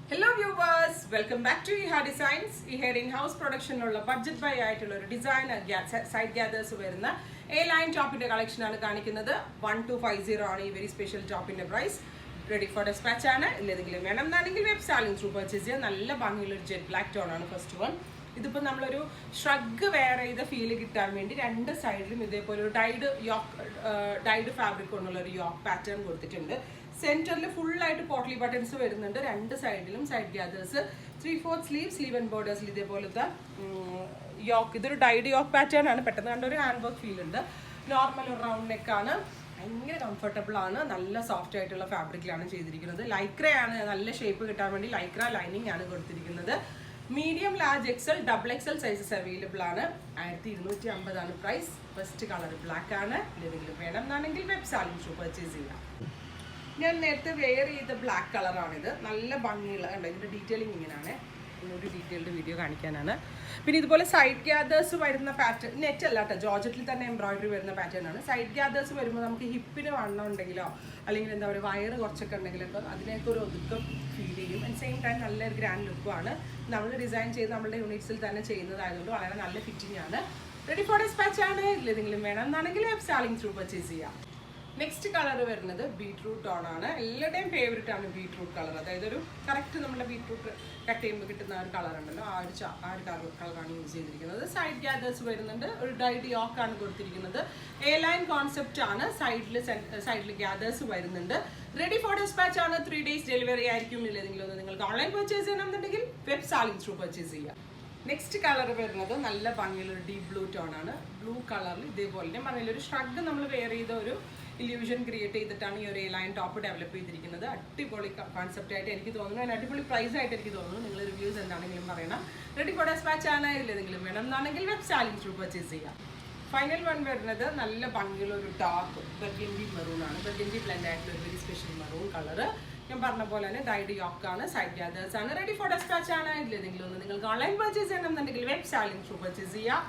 Hello viewers, welcome back to Iha Designs. Here in-house production ഉള്ള budget buy ആയിട്ടുള്ള ഒരു designer side gathers വരുന്ന A-line ടോപ്പിന്റെ collection ആണ് കാണിക്കുന്നത്. 1250 ആണ് ഈ വെരി സ്പെഷ്യൽ ടോപ്പിന്റെ പ്രൈസ്. റെഡി ഫോർ ഡെസ്പാച്ച് ആണ്. ഇല്ലെങ്കിലും വേണമെന്നാണെങ്കിൽ വെബ് സാലിംഗ് ത്രൂ പർച്ചേസ് ചെയ്യാം. നല്ല ഭംഗിയുള്ള ഒരു ജെറ്റ് ബ്ലാക്ക് ടോൺ ആണ് ഫസ്റ്റ് വൺ. ഇതിപ്പോൾ നമ്മളൊരു ഷ്രഗ് വെയർ ചെയ്ത ഫീല് കിട്ടാൻ വേണ്ടി രണ്ട് സൈഡിലും ഇതേപോലെ ഒരു ഡൈഡ് ഫാബ്രിക് കൊണ്ടുള്ള ഒരു യോക്ക് പാറ്റേൺ കൊടുത്തിട്ടുണ്ട്. സെന്ററിൽ ഫുള്ളായിട്ട് പോട്ട്ലി ബട്ടൺസ് വരുന്നുണ്ട്. രണ്ട് സൈഡിലും സൈഡ് ഗ്യാദേഴ്സ് 3/4 സ്ലീവ് ആൻഡ് ബോർഡേഴ്സിൽ ഇതേപോലത്തെ യോക്ക്. ഇതൊരു ഡൈഡ് യോക്ക് പാറ്റേൺ ആണ്. പെട്ടെന്ന് കണ്ട ഒരു ഹാൻഡ് വർക്ക് ഫീൽ ഉണ്ട്. നോർമൽ ഒരു റൗണ്ട് നെക്കാണ്. ഭയങ്കര കംഫർട്ടബിൾ ആണ്. നല്ല സോഫ്റ്റ് ആയിട്ടുള്ള ഫാബ്രിക്കിലാണ് ചെയ്തിരിക്കുന്നത്. ലൈക്രയാണ്. നല്ല ഷേപ്പ് കിട്ടാൻ വേണ്ടി ലൈക്ര ലൈനിങ് ആണ് കൊടുത്തിരിക്കുന്നത്. Medium, large, XL, double XL sizes available ആണ്. 1250 ആണ് പ്രൈസ്. ഫസ്റ്റ് കളർ ബ്ലാക്ക് ആണ്. എന്തെങ്കിലും വേണം എന്നാണെങ്കിൽ വെബ് സാലിംഗ് ത്രൂ പർച്ചേസ് ചെയ്യാം. ഞാൻ നേരത്തെ വെയർ ചെയ്ത ബ്ലാക്ക് കളറാണിത്. നല്ല ഭംഗിയുള്ള കണ്ടോ, ഇതിൻ്റെ ഡീറ്റെയിലിംഗ് ഇങ്ങനെയാണ്. ഒരു ഡീറ്റെയിൽഡ് വീഡിയോ കാണിക്കാനാണ്. പിന്നെ ഇതുപോലെ സൈഡ് ഗ്യാദേഴ്സ് വരുന്ന പാറ്റേൺ നെറ്റ് അല്ല കേട്ടോ, ജോർജറ്റിൽ തന്നെ എംബ്രോയിഡറി വരുന്ന പാറ്റേൺ ആണ്. സൈഡ് ഗ്യാദേഴ്സ് വരുമ്പോൾ നമുക്ക് ഹിപ്പിന് വണ്ണം ഉണ്ടെങ്കിലോ അല്ലെങ്കിൽ എന്താ പറയുക വയറ് കുറച്ചൊക്കെ ഉണ്ടെങ്കിലൊക്കെ അതിനൊക്കെ ഒരു ഒതുക്കം ഫീൽ ചെയ്യും. അറ്റ് സെയിം ടൈം നല്ലൊരു ഗ്രാൻഡ് ലുക്കുമാണ്. നമ്മൾ ഡിസൈൻ ചെയ്ത് നമ്മുടെ യൂണിറ്റ്സിൽ തന്നെ ചെയ്യുന്നതായതുകൊണ്ട് വളരെ നല്ല ഫിറ്റിംഗ് ആണ്. റെഡി ഫോർ ഡെസ്പാച്ച് ആണ്. ഇല്ലെങ്കിലും വേണം എന്നാണെങ്കിൽ വെബ് സാലിംഗ് ത്രൂ പർച്ചേസ് ചെയ്യാം. നെക്സ്റ്റ് കളർ വരുന്നത് ബീട്രൂട്ട് ടോൺ ആണ്. എല്ലാവരുടെയും ഫേവറേറ്റ് ആണ് ബീട്രൂട്ട് കളർ. അതായത് ഒരു കറക്റ്റ് നമ്മുടെ ബീട്രൂട്ട് കട്ട് ചെയ്യുമ്പോൾ കിട്ടുന്ന ഒരു കളർ ഉണ്ടല്ലോ, ആ ഒരു കളറാണ് യൂസ് ചെയ്തിരിക്കുന്നത്. സൈഡ് ഗ്യാദേഴ്സ് വരുന്നുണ്ട്. ഒരു ഡൈഡ് യോക്ക് ആണ് കൊടുത്തിരിക്കുന്നത്. A-line കോൺസെപ്റ്റ് ആണ്. സൈഡിൽ ഗ്യാദേഴ്സ് വരുന്നുണ്ട്. റെഡി ഫോർ ഡെസ്പാച്ച് ആണ്. 3 days ഡെലിവറി ആയിരിക്കും. ഇല്ലെങ്കിലും ഒന്ന് നിങ്ങൾക്ക് ഓൺലൈൻ പർച്ചേസ് ചെയ്യണമെന്നുണ്ടെങ്കിൽ വെബ് സാലിംഗ് ത്രൂ പർച്ചേസ് ചെയ്യാം. നെക്സ്റ്റ് കളർ വരുന്നത് നല്ല ഭംഗിയുള്ള ഒരു ഡീപ് ബ്ലൂ ടോൺ ആണ്. ബ്ലൂ കളറിൽ ഇതേപോലെ ഞാൻ പറഞ്ഞില്ല ഒരു ഷ്രഗ് നമ്മൾ വെയർ ചെയ്ത ഒരു ഇല്യൂഷൻ ക്രിയേറ്റ് ചെയ്തിട്ടാണ് ഈ ഒരു A-line ടോപ്പ് ഡെവലപ്പ് ചെയ്തിരിക്കുന്നത്. അടിപൊളി കോൺസെപ്റ്റ് ആയിട്ട് എനിക്ക് തോന്നുന്നു. അതിന് അടിപൊളി പ്രൈസ് ആയിട്ട് എനിക്ക് തോന്നുന്നു. നിങ്ങൾ റിവ്യൂസ് എന്താണെങ്കിലും പറയണം. റെഡി ഫോർ ഡെസ്പാച്ച് ആണ്. ഇല്ലെങ്കിലും വേണം എന്നാണെങ്കിൽ വെബ് സാലിംഗ് ത്രൂ പർച്ചേസ് ചെയ്യാം. ഫൈനൽ വൺ വരുന്നത് നല്ല ഭംഗിയുള്ള ഒരു ഡാർക്ക് ബർഗൻഡി മെറൂൺ ആണ്. ബർഗൻഡി ബ്ലെൻഡ് ആയിട്ടുള്ള ഒരു വെരി സ്പെഷ്യൽ മെറൂൺ കളർ. ഞാൻ പറഞ്ഞ പോലെ തന്നെ ഡൈഡ് യോക്ക് ആണ്. സൈഡ് ഗ്യാദേഴ്സ് ആണ്. റെഡി ഫോർ ഡെസ്പാച്ച് ആണ്. ഇല്ലെങ്കിലും ഒന്ന് നിങ്ങൾക്ക് ഓൺലൈൻ പർച്ചേസ് ചെയ്യണമെന്നുണ്ടെങ്കിൽ വെബ് സാലിംഗ് ത്രൂ പർച്ചേസ് ചെയ്യാം.